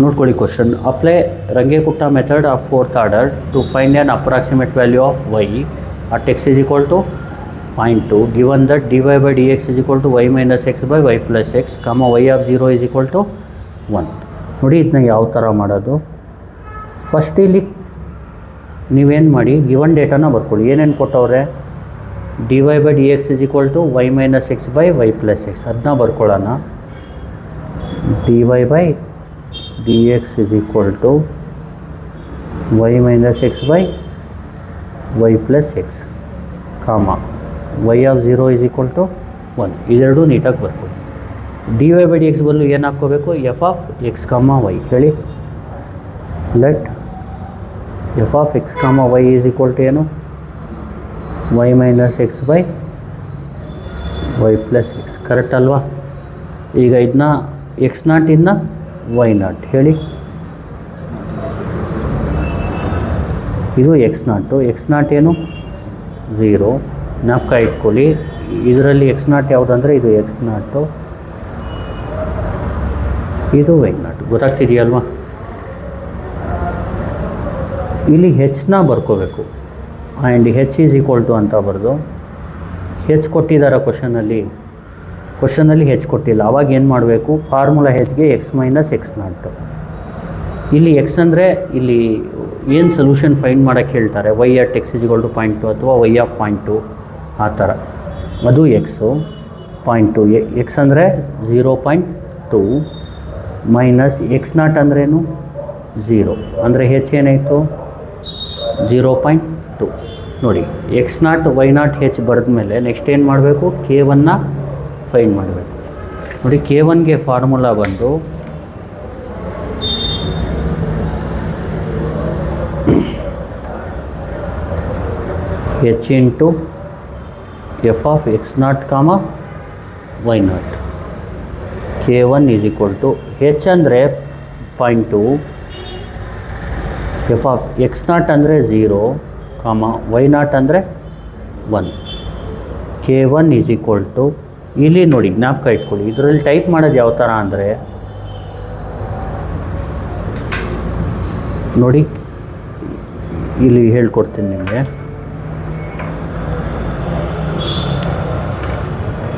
ನೋಡ್ಕೊಳ್ಳಿ question. Apply Runge Kutta method of fourth order to find an approximate value of y at x is equal to 0.2 given that dy by dx is equal to y minus x by y plus x, y of 0 is equal to 1. ನೋಡಿ ಇದನ್ನ ಯಾವ ಥರ ಮಾಡೋದು. First ಇಲ್ಲಿ ನೀವೇನು ಮಾಡಿ, given ಡೇಟಾನ ಬರ್ಕೊಳ್ಳಿ. ಏನೇನು ಕೊಟ್ಟವ್ರೆ? dy by dx is equal to y minus x by y plus x, ಅದನ್ನ ಬರ್ಕೊಳ್ಳೋಣ. dy by dx is equal to y minus x by y plus x, y of 0 is equal to 1. ಇದೆರಡು ನೀಟಾಗಿ ಬರ್ಕೊಳ್ಳಿ. dy by dx ಬದಲು ಏನು ಹಾಕ್ಕೋಬೇಕು? f of x, y ಹೇಳಿ. Let f of x, y is equal to ಏನು? y minus x by y plus x, correct ಅಲ್ವಾ? ಈಗ ಇದನ್ನ x0 ಇನ್ನು y0 ಹೇಳಿ. ಇದು x0 ಏನು? 0. ಜ್ಞಾಪಕ ಇಟ್ಕೊಳ್ಳಿ. ಇದರಲ್ಲಿ x0 ಯಾವುದಂದರೆ ಇದು x0, ಇದು y0. ಗೊತ್ತಾಗ್ತಿದೆಯಲ್ವಾ? ಇಲ್ಲಿ ಹೆಚ್ಚನ್ನ ಬರ್ಕೋಬೇಕು. And h is equal to ಅಂತ ಬರೆದು, ಹೆಚ್ ಕೊಟ್ಟಿದ್ದಾರೆ ಕ್ವಶನಲ್ಲಿ ಹೆಚ್ ಕೊಟ್ಟಿಲ್ಲ. ಅವಾಗ ಏನು ಮಾಡಬೇಕು? ಫಾರ್ಮುಲಾ ಹೆಚ್ಗೆ x ಮೈನಸ್ x0. ಇಲ್ಲಿ ಎಕ್ಸ್ ಅಂದರೆ ಇಲ್ಲಿ ಏನು ಸೊಲ್ಯೂಷನ್ ಫೈಂಡ್ ಮಾಡೋಕ್ಕೆ ಹೇಳ್ತಾರೆ, y at x is equal to 0.2 ಅಥವಾ y of 0.2 ಆ ಥರ. ಅದು ಎಕ್ಸು 0.2, ಎಕ್ಸ್ ಅಂದರೆ 0.2 ಮೈನಸ್ x0 ಅಂದ್ರೇನು? 0 ಅಂದರೆ ಹೆಚ್ ಏನಾಯಿತು? 0.2. ನೋಡಿ x0 y0 ಹೆಚ್ ಬರೆದ ಮೇಲೆ ನೆಕ್ಸ್ಟ್ ಏನು ಮಾಡಬೇಕು? k1ನ ಫೈಂಡ್ ಮಾಡಬೇಕು. ನೋಡಿ k1ಗೆ ಫಾರ್ಮುಲಾ ಬಂದು h into f of x0, y0. k1 is equal to h ಅಂದರೆ 0.2, f of x0 ಅಂದರೆ 0, y0 ಅಂದರೆ 1. k1 ಈಸ್ ಈಕ್ವಲ್ ಟು, ಇಲ್ಲಿ ನೋಡಿ ಜ್ಞಾಪಕ ಇಟ್ಕೊಳ್ಳಿ, ಇದರಲ್ಲಿ ಟೈಪ್ ಮಾಡೋದು ಯಾವ ಥರ ಅಂದರೆ ನೋಡಿ ಇಲ್ಲಿ ಹೇಳ್ಕೊಡ್ತೀನಿ ನಿಮಗೆ.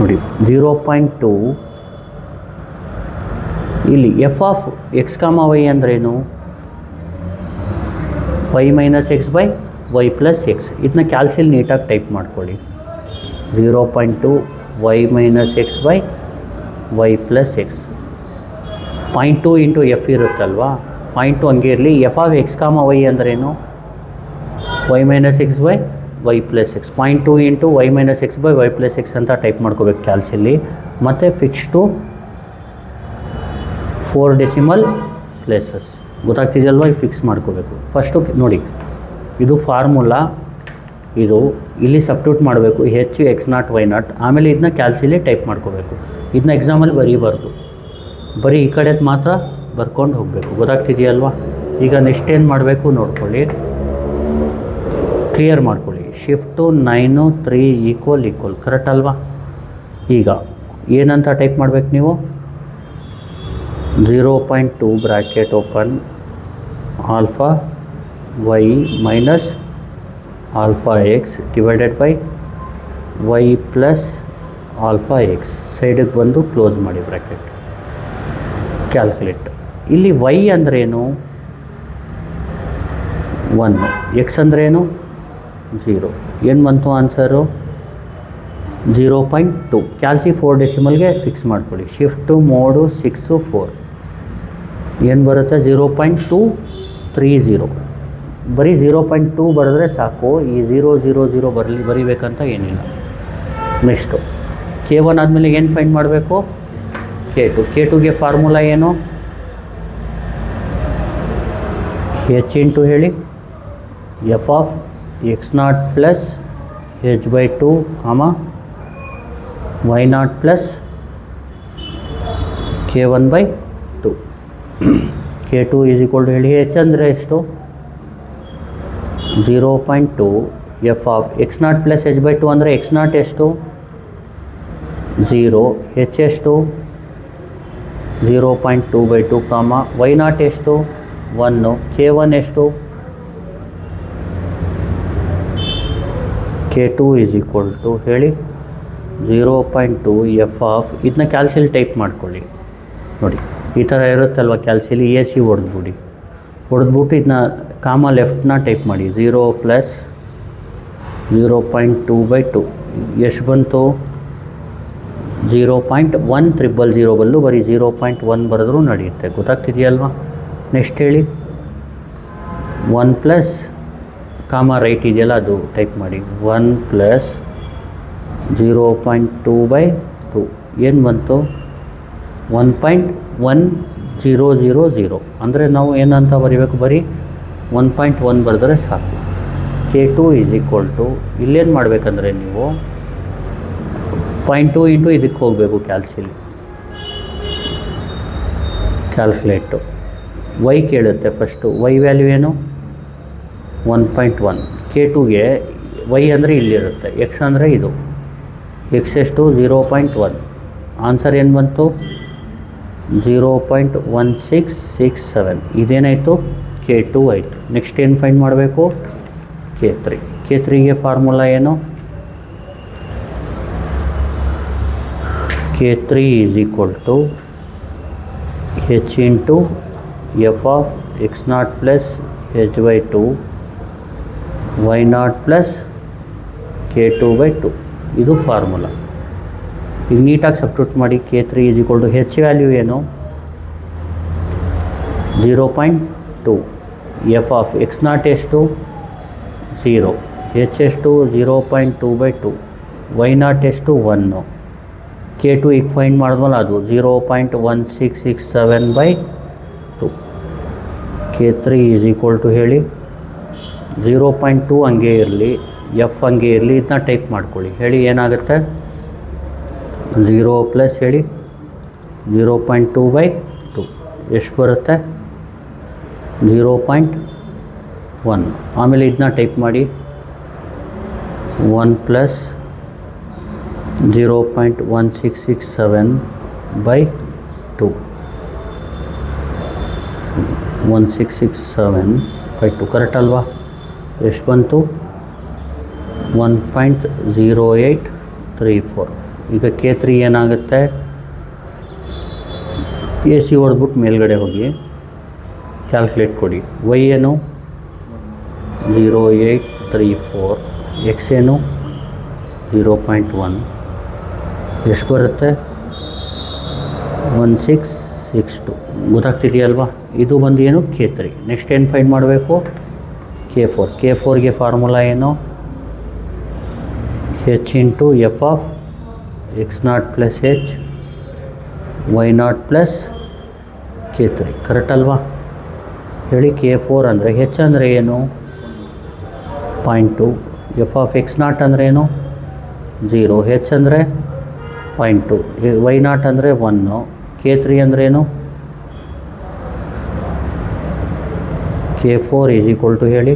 ನೋಡಿ 0.2 ಇಲ್ಲಿ ಎಫ್ ಆಫ್ x, y ಅಂದ್ರೇನು? y minus x by y plus x. ಇದನ್ನ ಕ್ಯಾಲ್ಸಿಯಲ್ಲಿ ನೀಟಾಗಿ ಟೈಪ್ ಮಾಡ್ಕೊಳ್ಳಿ. 0.2 y minus x by y plus x. 0.2 into F ಇರುತ್ತಲ್ವಾ, 0.2 ಹಂಗೆ ಇರಲಿ. ಎಫ್ ಆಫ್ x, y ಅಂದ್ರೇನು? y minus x by y plus x. 0.2 into y minus x by y plus x ಅಂತ type ಮಾಡ್ಕೋಬೇಕು ಕ್ಯಾಲ್ಸಿಯಲ್ಲಿ. ಮತ್ತು ಫಿಕ್ಸ್ ಟು 4 ಡೆಸಿಮಲ್ ಪ್ಲೇಸಸ್. ಗೊತ್ತಾಗ್ತಿದೆಯಲ್ವ? ಈಗ fix ಮಾಡ್ಕೋಬೇಕು. First ನೋಡಿ, ಇದು ಫಾರ್ಮುಲಾ, ಇದು ಇಲ್ಲಿ ಸಬ್ಸ್ಟಿಟ್ಯೂಟ್ ಮಾಡಬೇಕು, ಹೆಚ್ಚು x0 y0. ಆಮೇಲೆ ಇದನ್ನ ಕ್ಯಾಲ್ಸಿಯಲ್ಲಿ ಟೈಪ್ ಮಾಡ್ಕೋಬೇಕು. ಇದನ್ನ ಎಕ್ಸಾಮಲ್ಲಿ ಬರೀಬಾರ್ದು, ಬರೀ ಈ ಕಡೆದು ಮಾತ್ರ ಬರ್ಕೊಂಡು ಹೋಗಬೇಕು. ಗೊತ್ತಾಗ್ತಿದೆಯಲ್ವಾ? ಈಗ ನೆಕ್ಸ್ಟ್ ಏನು ಮಾಡಬೇಕು ನೋಡ್ಕೊಳ್ಳಿ, ಕ್ಲಿಯರ್ ಮಾಡ್ಕೊಳ್ಳಿ. ಶಿಫ್ಟು 9 3 ಈಕ್ವಲ್ ಕರೆಕ್ಟ್ ಅಲ್ವಾ? ಈಗ ಏನಂತ ಟೈಪ್ ಮಾಡಬೇಕು ನೀವು? 0.2 bracket open alpha y minus alpha x divided by y plus alpha x. ಸೈಡಿಗೆ ಬಂದು ಕ್ಲೋಸ್ ಮಾಡಿ ಬ್ರ್ಯಾಕೆಟ್. ಕ್ಯಾಲ್ಕುಲೇಟ್. ಇಲ್ಲಿ y ಅಂದ್ರೇನು? 1, x ಅಂದ್ರೇನು? 0. ಏನು ಬಂತು ಆನ್ಸರು? 0.2. ಕ್ಯಾಲ್ಸಿ 4 ಡೆಸಿಮಲ್ಗೆ ಫಿಕ್ಸ್ ಮಾಡ್ಕೊಳ್ಳಿ. ಶಿಫ್ಟು ಮೋಡು 6 4 ಏನು ಬರುತ್ತೆ? 0.230. ಬರೀ 0.2 ಬರೆದ್ರೆ ಸಾಕು. ಈ 0 0 0 ಬರೀಬೇಕಂತ ಏನಿಲ್ಲ. ನೆಕ್ಸ್ಟು k1 ಆದಮೇಲೆ ಏನು ಫೈಂಡ್ ಮಾಡಬೇಕು? k2ಗೆ ಫಾರ್ಮುಲಾ ಏನು? h ಇಂಟು ಹೇಳಿ f of x0 plus h by 2, y0 plus k1 by 2. k2 is equal to ಹೇಳಿ h ಅಂದರೆ ಎಷ್ಟು? 0.2 f of x0 plus h by 2 ಅಂದರೆ x0 ಎಷ್ಟು? 0, h ಎಷ್ಟು? 0.2/2 ಕಾಮ ವೈ ನಾಟ್ ಎಷ್ಟು 1, K1 ಎಷ್ಟು K2 ಈಸ್ ಈಕ್ವಲ್ ಟು ಹೇಳಿ 0.2 ಎಫ್ ಆಫ್ ಇದನ್ನ ಕ್ಯಾಲ್ಸಿಲಿ ಟೈಪ್ ಮಾಡ್ಕೊಳ್ಳಿ. ನೋಡಿ ಈ ಥರ ಇರುತ್ತಲ್ವ ಕ್ಯಾಲ್ಸಿಲಿ ಎ ಸಿ ಹೊಡೆದ್ಬಿಟ್ಟು ಇದನ್ನ ಕಾಮ ಲೆಫ್ಟ್ನ ಟೈಪ್ ಮಾಡಿ 0 + 0.2/2 ಎಷ್ಟು ಬಂತು 0.100 ಬದಲು ಬರೀ 0.1 ಬರೆದ್ರೂ ನಡೆಯುತ್ತೆ. ಗೊತ್ತಾಗ್ತಿದೆಯಲ್ವಾ? ನೆಕ್ಸ್ಟ್ ಹೇಳಿ 1 ಪ್ಲಸ್ ಕಾಮ ರೈಟ್ ಇದೆಯಲ್ಲ ಅದು ಟೈಪ್ ಮಾಡಿ 1 + 0.2/2 ಏನು ಬಂತು 1.1000. ಅಂದರೆ ನಾವು ಏನಂತ ಬರೀಬೇಕು, ಬರೀ 1.1 ಬರೆದ್ರೆ ಸಾಕು. K2 ಈಸ್ ಈಕ್ವಲ್ ಟು ಇಲ್ಲೇನು ಮಾಡಬೇಕಂದ್ರೆ ನೀವು 0.2 ಇಂಟು ಇದಕ್ಕೆ ಹೋಗಬೇಕು ಕ್ಯಾಲ್ಕುಲೇಟು. ವೈ ಕೇಳುತ್ತೆ ಫಸ್ಟು, ವೈ ವ್ಯಾಲ್ಯೂ ಏನು 1.1. K2ಗೆ ವೈ ಅಂದರೆ ಇಲ್ಲಿರುತ್ತೆ, ಎಕ್ಸ್ ಅಂದರೆ ಇದು, ಎಕ್ಸ್ ಎಷ್ಟು 0.1. ಆನ್ಸರ್ ಏನು ಬಂತು 0.1667. ಇದೇನಾಯಿತು K2 ಆಯಿತು. ನೆಕ್ಸ್ಟ್ ಏನು ಫೈಂಡ್ ಮಾಡಬೇಕು K3ಗೆ ಫಾರ್ಮುಲಾ ಏನು K3 is equal to H into F of x0 plus h/2 y0 plus K2/2. ಇದು ಫಾರ್ಮುಲಾ. ಈಗ ನೀಟಾಗಿ ಸಬ್ಸ್ಟಿಟ್ಯೂಟ್ ಮಾಡಿ. K3 is equal to h value ಏನು 0.2, ಎಫ್ ಆಫ್ x0 ಎಷ್ಟು 0, ಹೆಚ್ ಎಷ್ಟು 0.2/2, y0 ಎಷ್ಟು 1, K2 ಈಗ ಫೈಂಡ್ ಮಾಡಿದ್ವಲ್ಲ ಅದು 0.1667/2. K3 ಈಸ್ ಈಕ್ವಲ್ ಟು ಹೇಳಿ 0.2 ಹಂಗೆ ಇರಲಿ, ಎಫ್ ಹಂಗೆ ಇರಲಿ, ಇದನ್ನ ಟೈಪ್ ಮಾಡ್ಕೊಳ್ಳಿ. ಹೇಳಿ ಏನಾಗುತ್ತೆ 0 ಪ್ಲಸ್ ಹೇಳಿ 0.2/2 ಎಷ್ಟು ಬರುತ್ತೆ 0.1. ಆಮೇಲೆ ಇದನ್ನ ಟೈಪ್ ಮಾಡಿ 1 ಪ್ಲಸ್ 0.1667/2 1667/2 ಕರೆಕ್ಟ್ ಅಲ್ವಾ? ಎಷ್ಟು ಬಂತು 1.0834. ಈಗ K3 ಏನಾಗುತ್ತೆ ಎ ಸಿ ಹೊಡೆದ್ಬಿಟ್ಟು ಮೇಲ್ಗಡೆ ಹೋಗಿ ಕ್ಯಾಲ್ಕುಲೇಟ್ ಕೊಡಿ. ವೈ ಏನು 0.834, ಎಕ್ಸ್ ಏನು 0.1, ಎಷ್ಟು ಬರುತ್ತೆ 1662. ಗೊತ್ತಾಗ್ತಿದೆಯಲ್ವಾ? ಇದು ಬಂದು ಏನು K3. ನೆಕ್ಸ್ಟ್ ಏನು ಫೈಂಡ್ ಮಾಡಬೇಕು K4ಗೆ ಫಾರ್ಮುಲಾ ಏನು H into F of x0 plus h y0 plus K3. Correct ಅಲ್ವಾ? ಹೇಳಿ K4 ಅಂದರೆ ಹೆಚ್ ಅಂದರೆ ಏನು 0.2, ಎಫ್ ಆಫ್ x0 ಅಂದರೆ ಏನು 0, ಹೆಚ್ ಅಂದರೆ 0.2, y0 ಅಂದರೆ 1, K3 ಅಂದರೆ ಏನು K4 ಈಸ್ ಈಕ್ವಲ್ ಟು ಹೇಳಿ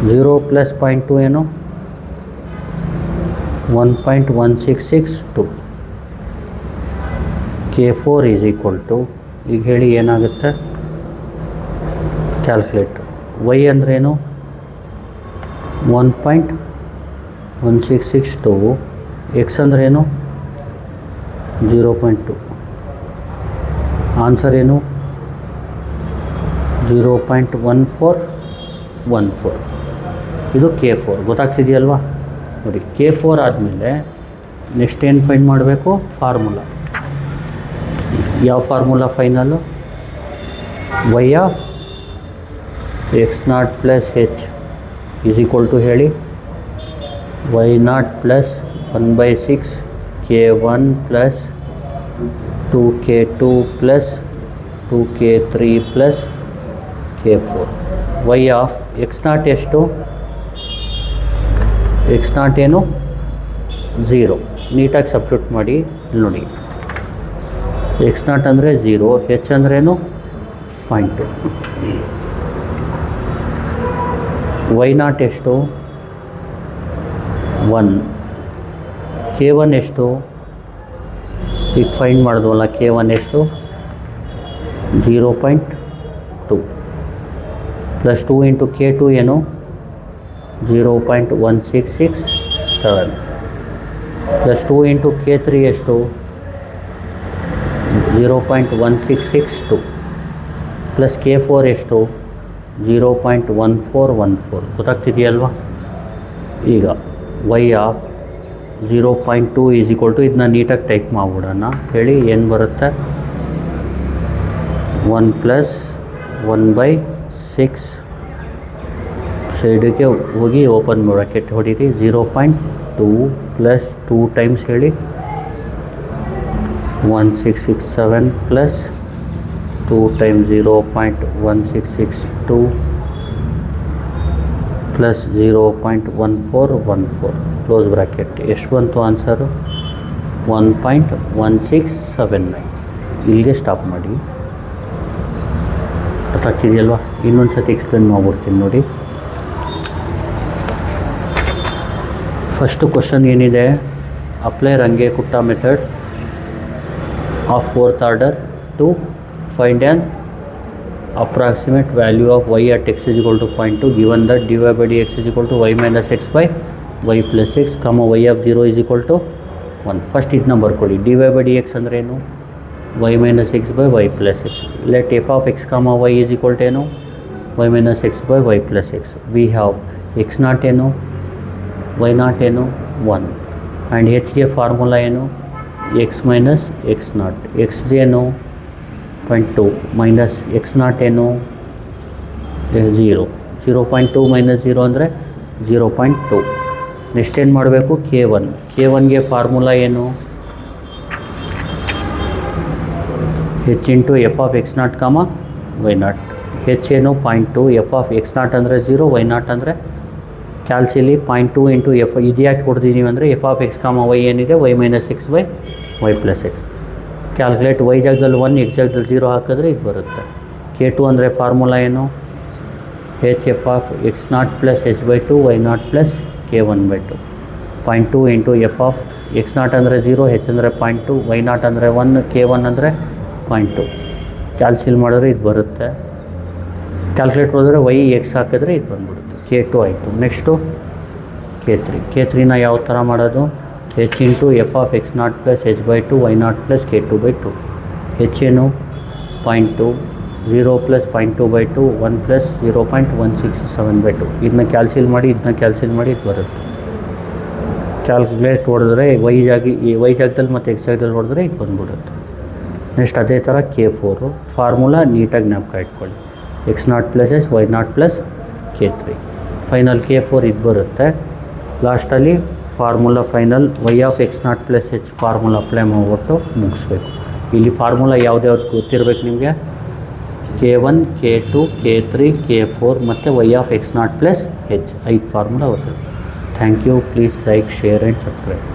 0 ಪ್ಲಸ್ 0.2 ಏನು 1.1662. K4 ಈಸ್ ಈಕ್ವಲ್ ಟು ಈಗ ಹೇಳಿ ಏನಾಗುತ್ತೆ ಕ್ಯಾಲ್ಕುಲೇಟ್. ವೈ ಅಂದ್ರೇನು 1.1662, ಎಕ್ಸ್ ಅಂದ್ರೇನು 0.2. ಆನ್ಸರ್ ಏನು 0.1414. ಇದು K4. ಗೊತ್ತಾಗ್ತಿದೆಯಲ್ವಾ? ನೋಡಿ K4 ಆದಮೇಲೆ ನೆಕ್ಸ್ಟ್ ಏನು ಫೈಂಡ್ ಮಾಡಬೇಕು ಫಾರ್ಮುಲಾ. ಯಾವ formula final y of x0 plus h is equal to ಹೇಳಿ y0 plus 1/6 K1 plus 2K2 plus 2K3 plus K4. Y of x0 ಎಷ್ಟು x0 ಏನು 0. ನೀಟಾಗಿ ಸಬ್ಸ್ಟಿಟ್ಯೂಟ್ ಮಾಡಿ. ನೋಡಿ x0 ಅಂದರೆ 0, ಹೆಚ್ ಅಂದ್ರೇನು 0.2, y0 ಎಷ್ಟು 1, K1 ಎಷ್ಟು ಈಗ ಫೈಂಡ್ ಮಾಡಿದ್ವಲ್ಲ K1 ಎಷ್ಟು 0.2 ಪ್ಲಸ್ 2 ಇಂಟು K2 ಏನು 0.1667 ಪ್ಲಸ್ 2 ಇಂಟು K3 ಎಷ್ಟು 0.1662 ಪ್ಲಸ್ K4 ಎಷ್ಟು 0.1414 ಗೊತ್ತಾಗ್ತಿದೆಯಲ್ವಾ. ಈಗ y of 0.2 is equal to ಇದನ್ನ ನೀಟಾಗಿ ಟೈಪ್ ಮಾಡ್ಬಿಡೋಣ. ಹೇಳಿ ಏನು ಬರುತ್ತೆ 1 ಪ್ಲಸ್ 1/6 ಸೈಡಿಗೆ ಹೋಗಿ ಓಪನ್ ಬ್ರಾಕೆಟ್ ಹೊಡೀರಿ 0.2 ಪ್ಲಸ್ 2 ಟೈಮ್ಸ್ ಹೇಳಿ 1667 plus 2 times 0.1662 plus 0.1414 close bracket. ಎಷ್ಟು ಬಂತು ಆನ್ಸರು 1.1679. ಇಲ್ಲಿಗೆ ಸ್ಟಾಪ್ ಮಾಡಿ. ಗೊತ್ತಾಗ್ತಿದೆಯಲ್ವಾ. ಇನ್ನೊಂದು ಸತಿ ಎಕ್ಸ್ಪ್ಲೇನ್ ಮಾಡ್ಬಿಡ್ತೀನಿ ನೋಡಿ. ಫಸ್ಟು ಕ್ವಶನ್ ಏನಿದೆ, apply Runge Kutta method of fourth order to find an approximate value of y at x is equal to 0.2 given that dy by dx is equal to y minus x by y plus x, y of 0 is equal to 1. First ಇದನ್ನ ಬರ್ಕೊಳ್ಳಿ. dy by dx ಅಂದ್ರೆ ಏನು y minus x by y plus x. let f of x y is equal to ಏನು y minus x by y plus x. we have x naught ಏನು y naught ಏನು 1 and h ಗೆ formula ಏನು x minus x naught. x ಏನು 0.2 minus X not ಏನು 0. 0.2 minus 0 ಅಂದರೆ 0.2. Next ಏನು ಮಾಡಬೇಕು K1ಗೆ ಫಾರ್ಮುಲಾ ಏನು h into F of x naught y naught. H ಏನು 0.2, ಎಫ್ ಆಫ್ ಎಕ್ಸ್ ನಾಟ್ ಅಂದರೆ 0, ವೈ ನಾಟ್ ಅಂದರೆ ಕ್ಯಾಲ್ಸಿಲಿ 0.2 ಇಂಟು ಎಫ್. ಇದು ಯಾಕೆ ಕೊಡ್ತೀವಿ ಅಂದರೆ ಎಫ್ ಆಫ್ ಎಕ್ಸ್ ವೈ ಏನಿದೆ y minus x by y plus x. Calculate y ಜಾಗದಲ್ಲಿ 1, x ಜಾಗದಲ್ಲಿ 0 ಹಾಕಿದ್ರೆ ಇದು ಬರುತ್ತೆ. K2 ಅಂದರೆ ಫಾರ್ಮುಲಾ ಏನು H F of x not plus h by 2 Y not plus K1 by 2. 0.2 into F of x not ಅಂದರೆ 0, ಹೆಚ್ ಅಂದರೆ 0.2, ವೈ ನಾಟ್ ಅಂದರೆ 1, K1 ಅಂದರೆ 0.2. ಕ್ಯಾಲ್ಸಿಲ್ ಮಾಡಿದ್ರೆ ಇದು ಬರುತ್ತೆ. ಕ್ಯಾಲ್ಕುಲೇಟ್ ಹೋದರೆ y x ಹಾಕಿದ್ರೆ ಇದು ಬಂದ್ಬಿಡುತ್ತೆ. K2 ಆಯಿತು. ನೆಕ್ಸ್ಟು K3ನ ಯಾವ ಥರ ಮಾಡೋದು h into F of x not plus h by 2 Y not plus K2 by 2. h ಏನು 0.2, 0 ಪ್ಲಸ್ 0.2 ಬೈ 2, 1 ಪ್ಲಸ್ 0.167 ಬೈ 2. ಇದನ್ನ ಕ್ಯಾಲ್ಸಿಲ್ ಮಾಡಿ ಇದು ಬರುತ್ತೆ. ಕ್ಯಾಲ್ಕುಲೇಟ್ ಹೊಡೆದ್ರೆ y ಜಾಗದಲ್ಲಿ ಮತ್ತು x ಜಾಗದಲ್ಲಿ ಹೊಡೆದ್ರೆ ಇದು ಬಂದ್ಬಿಡುತ್ತೆ. ನೆಕ್ಸ್ಟ್ ಅದೇ ಥರ K4 ಫಾರ್ಮುಲಾ ನೀಟಾಗಿ ಜ್ಞಾಪಕ ಇಟ್ಕೊಳ್ಳಿ x not plus s y not plus K3. Final K4 ಇದು ಬರುತ್ತೆ. ಲಾಸ್ಟಲ್ಲಿ formula final y of x not plus h formula apply ಮಾಡಿಬಿಟ್ಟು ಮುಗಿಸ್ಬೇಕು. ಇಲ್ಲಿ ಫಾರ್ಮುಲಾ ಯಾವ್ದ್ಯಾವ್ದು ಗೊತ್ತಿರಬೇಕು ನಿಮಗೆ K1, K2, K3, K4 ಮತ್ತು y of x not plus h 5 formula ಬರ್ತದೆ. Thank you. Please like, share and subscribe.